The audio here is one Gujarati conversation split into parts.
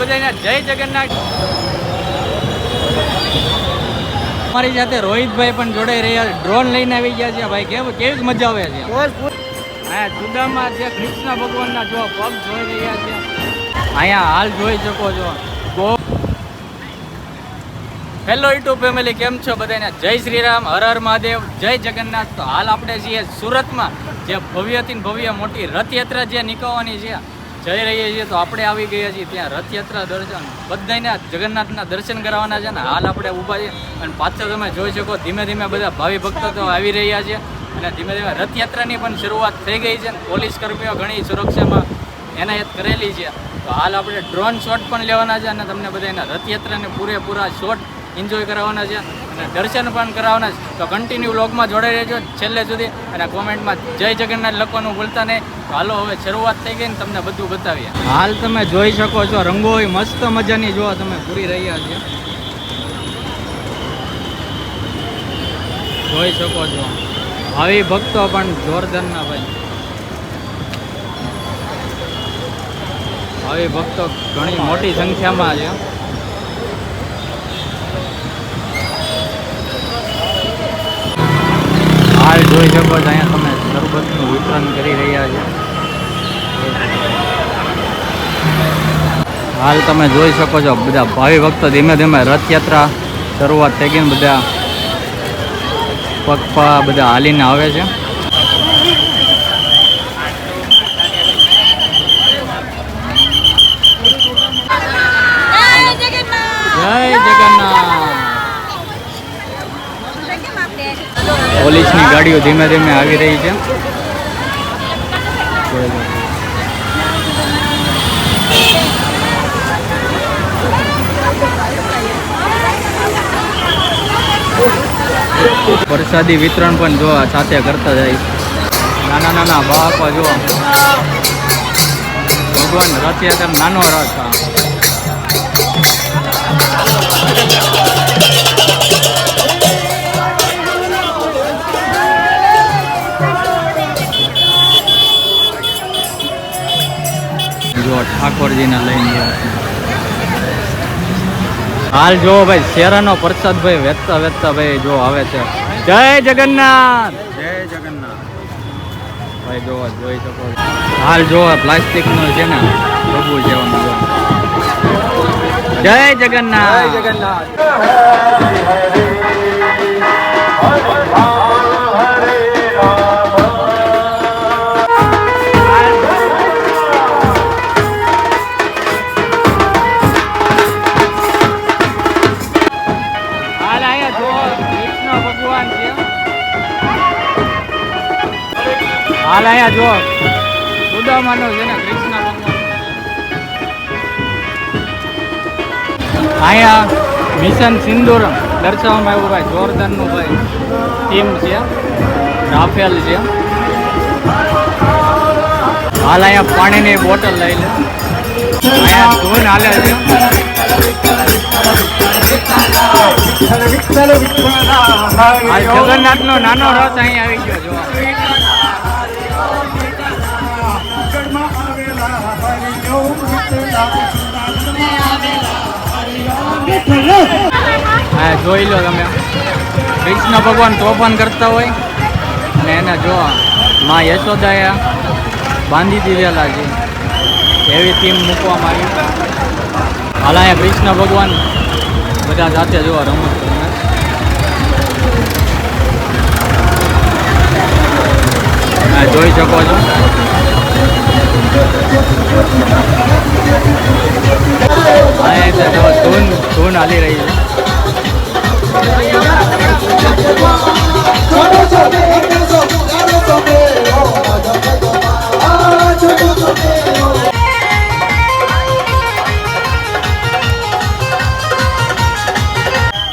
બધાને જય જગન્નાથ. અમારી સાથે રોહિતભાઈ પણ જોડાઈ રહ્યા, ડ્રોન લઈને આવી ગયા છે. ભાઈ કેવી મજા આવે છે. હા, સુદામા જે કૃષ્ણ ભગવાનના જો પગ જોઈ રહ્યા છે, અહીંયા હાલ જોઈ શકો છો. હેલો યુટ્યુબ ફેમિલી, કેમ છો બધાને? જય શ્રી રામ, હર હર મહાદેવ, જય જગન્નાથ. તો હાલ આપણે છીએ સુરતમાં, જે ભવ્યથી ભવ્ય મોટી રથયાત્રા જે નીકળવાની છે, જઈ રહીએ છીએ. તો આપણે આવી ગયા છીએ ત્યાં રથયાત્રા દર્શન, બધાને જગન્નાથના દર્શન કરાવવાના છે ને. હાલ આપણે ઊભા છીએ અને પાછળ તમે જોઈ શકો ધીમે ધીમે બધા ભાવિ ભક્તો તો આવી રહ્યા છે અને ધીમે ધીમે રથયાત્રાની પણ શરૂઆત થઈ ગઈ છે. પોલીસ કર્મીઓ ઘણી સુરક્ષામાં એનાયત કરેલી છે. તો હાલ આપણે ડ્રોન શોટ પણ લેવાના છે અને તમને બધાના રથયાત્રાને પૂરેપૂરા શોટ એન્જોય કરાવવાના છે અને દર્શન પણ કરાવવાના છે. તો કન્ટિન્યુ વ્લોગમાં જોડાઈ રહેજો છેલ્લે સુધી અને કોમેન્ટમાં જય જગન્નાથ લખવાનું ભૂલતા નહીં. તો હાલો હવે શરૂઆત થઈ ગઈ ને તમને બધું બતાવીએ. હાલ તમે જોઈ શકો છો રંગોળી મસ્ત મજાની જોવા તમે પૂરી રહ્યા છે, જોઈ શકો છો. આવી ભક્તો પણ જોરદારના ભાઈ, આવી ભક્તો ઘણી મોટી સંખ્યામાં છે. હાલ જોઈ શકો છો અહીંયા તમે શરબતનું વિતરણ કરી રહ્યા છે. હાલ તમે જોઈ શકો છો બધા ભાવિ ભક્તો ધીમે ધીમે રથયાત્રા શરૂઆત થઈ ગઈ ને બધા પગપા બધા હાલીને આવે છે. જય જગન્નાથ. પોલીસની ગાડીઓ ધીમે ધીમે આવી રહી છે. પ્રસાદી વિતરણ પણ જો સાથે કરતા જાય. નાના નાના બાપા જો ભગવાન રથયાત્રા નાનો રથ. જો ઠાકોરજીને લઈને ગયા. હાલ જો ભાઈ શેરાનો પ્રસાદ ભાઈ વેચતા વેચતા ભાઈ જો આવે છે. જય જગન્નાથ, જય જગન્નાથ ભાઈ જો જોઈ શકો. હાલ જો પ્લાસ્ટિકનું છે ને પ્રભુ જેવાનું જો. જય જગન્નાથ, જય જગન્નાથ. હાલ અહીંયા જો સુદામાનો છે ને કૃષ્ણ ભગવાન. અહીંયા મિશન સિંદૂર દર્શાવવામાં આવ્યું ભાઈ, જોરદારનું ભાઈ થીમ છે, રાફેલ છે. હાલ અહીંયા પાણીની બોટલ લઈ લે. અહીંયા ધૂન હાલે છે. જગન્નાથનો નાનો રથ અહીં આવી ગયો જો. હા જોઈ લો તમે, કૃષ્ણ ભગવાન તોફાન કરતા હોય અને એને જો માં યશોદાએ બાંધી દીધેલા છે એવી થીમ મૂકવામાં આવી. હાલ અહીંયા કૃષ્ણ ભગવાન બધા સાથે જોવા રમત રમે. હા જોઈ શકો છો. ધૂન હાલી રહી છે.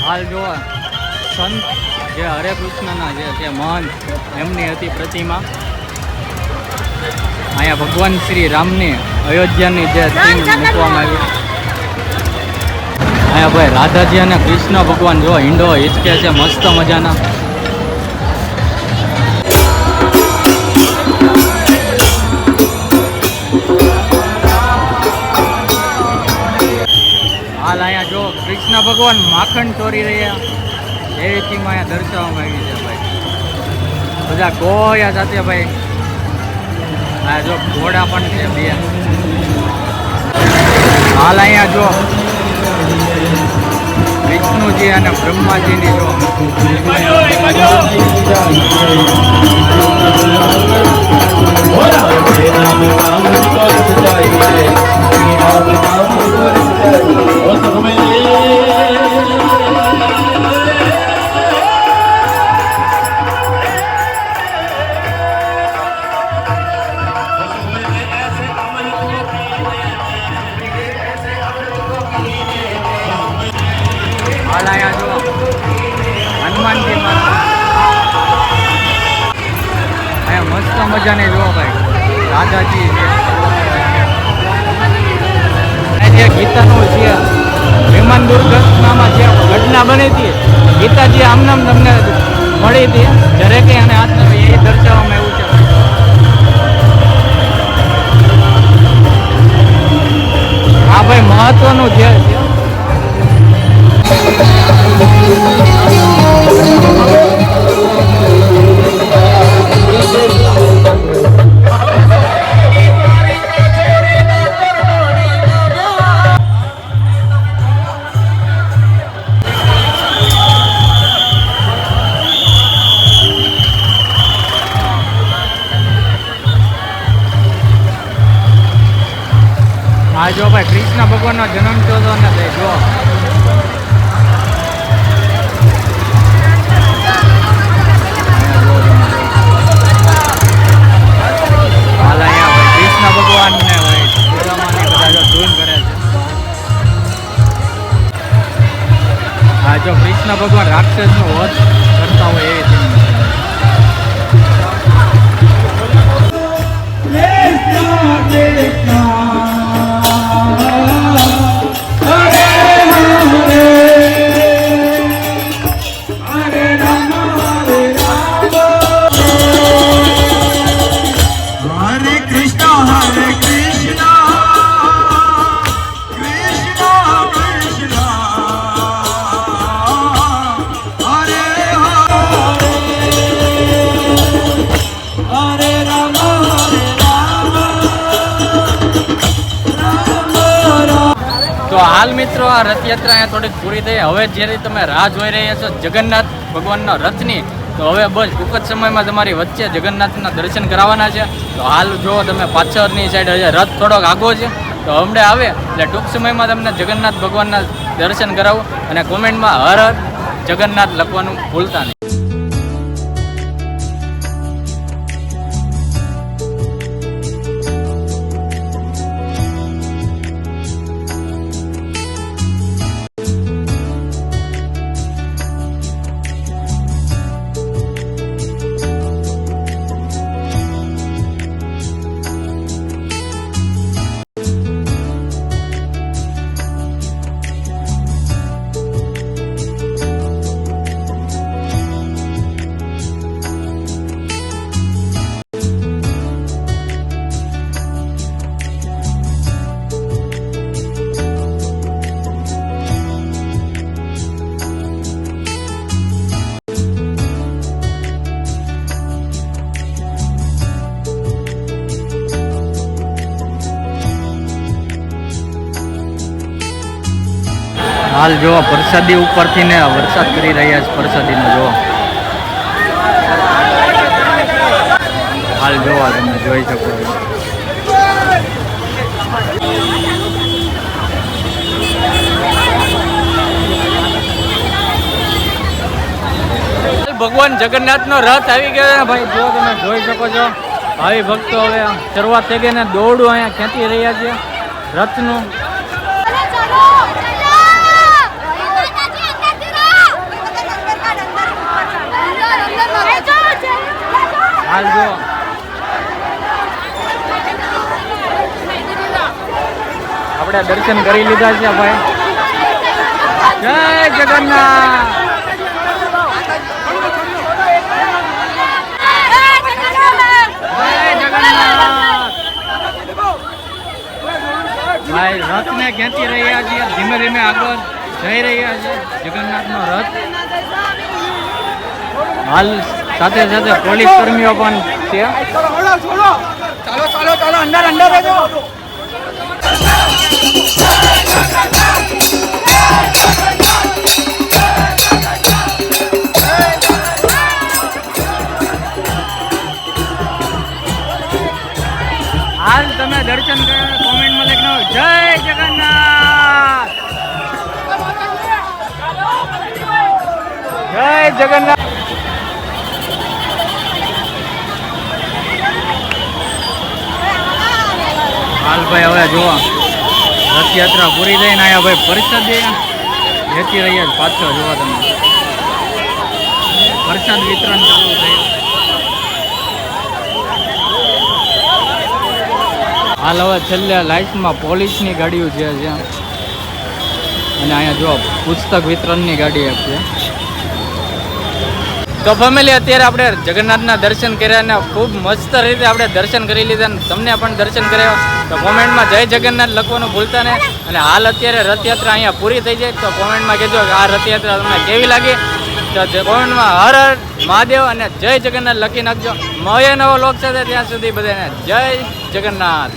હાલ જો સંત જે હરે કૃષ્ણના જે મહંત એમની હતી પ્રતિમા. અહીંયા ભગવાન શ્રી રામની અયોધ્યાની જે થીમ મૂકવામાં આવી. અહીંયા ભાઈ રાધાજી અને કૃષ્ણ ભગવાન જો હિંડો હિચકે છે મસ્ત મજાના. હાલ અહીંયા જો કૃષ્ણ ભગવાન માખણ ચોરી રહ્યા એવી થીમ અહીંયા દર્શાવવામાં આવી છે ભાઈ. બધા ગોયા સાથે ભાઈ. હા જો ઘોડા પણ છે બે. હાલ અહીંયા જો વિષ્ણુજી અને બ્રહ્માજીની જો હનુમાનજી અહીંયા મસ્ત મજાને જોવો ભાઈ રાધાજી છે. જે ગીતાનું છે વિમાન દુર્ઘટનામાં જે ઘટના બની હતી ગીતાજી આમનામ તમને મળી હતી દરેકે અને હાથ એ દર્શાવવામાં એવું છે. હા ભાઈ મહત્વનું છે. હા જો ભાઈ કૃષ્ણ ભગવાનનો જન્મ થયો હતો ને ભાઈ જો હાલ અહીંયા ભાઈ કૃષ્ણ ભગવાન ને ભાઈ સુદામાને બધા જો ધૂન કરે છે. હા જો કૃષ્ણ ભગવાન રાક્ષસનો વધ કરતા હોય એવી થીમ. તો હાલ મિત્રો આ રથયાત્રા અહીંયા થોડીક પૂરી થઈ. હવે જ્યારે તમે રાહ જોઈ રહ્યા છો જગન્નાથ ભગવાનના રથની તો હવે બસ ટૂંક જ સમયમાં તમારી વચ્ચે જગન્નાથના દર્શન કરાવવાના છે. તો હાલ જો તમે પાછળની સાઈડ હજી રથ થોડોક આગો છે તો હમણાં આવે એટલે ટૂંક સમયમાં તમને જગન્નાથ ભગવાનના દર્શન કરાવો અને કોમેન્ટમાં હર હર જગન્નાથ લખવાનું ભૂલતા નહીં. હાલ જો પ્રસાદી ઉપરથી ને વરસાદ કરી રહ્યા છે પ્રસાદીનો જો હાલ જોવા તમે જોઈ શકો છો. ભગવાન જગન્નાથનો રથ આવી ગયો છે ભાઈ જો તમે જોઈ શકો છો. ભાવિ ભક્તો હવે શરૂઆત થઈ ગઈ ને દોરડું અહીંયા ખેંચી રહ્યા છે રથનું. હાલ જો આપણે દર્શન કરી લીધા છે ભાઈ. જય જગન્નાથ. ભાઈ રથને ખેંચી રહ્યા છીએ, ધીમે ધીમે આગળ જઈ રહ્યા છે જગન્નાથનો રથ. હાલ સાથે સાથે પોલીસ કર્મીઓ પણ છે. ચાલો અંદર બેસો. હાલ તમે દર્શન કર્યા કોમેન્ટમાં લખો જય જગન્નાથ, જય જગન્નાથ. હાલ ભાઈ હવે જુઓ રથયાત્રા પૂરી થઈને આયા ભાઈ પ્રસાદ વેચી રહ્યા છે. પાછળ જુઓ તમે પ્રસાદ વિતરણ ચાલુ થયું. હાલ હવે છેલ્લે લાસ્ટમાં પોલીસની ગાડીઓ જે છે અને અહીંયા જો પુસ્તક વિતરણની ગાડી છે. તો ફેમિલી અત્યારે આપણે જગન્નાથના દર્શન કર્યા અને ખૂબ મસ્ત રીતે આપણે દર્શન કરી લીધા અને તમને પણ દર્શન કર્યા. તો કોમેન્ટમાં જય જગન્નાથ લખવાનું ભૂલતા નહીં. અને હાલ અત્યારે રથયાત્રા અહીંયા પૂરી થઈ જાય તો કોમેન્ટમાં કહેજો કે આ રથયાત્રા તમને કેવી લાગી. તો કોમેન્ટમાં હર હર મહાદેવ અને જય જગન્નાથ લખી નાખજો. મળીએ નવો લોક સાથે, ત્યાં સુધી બધાને જય જગન્નાથ.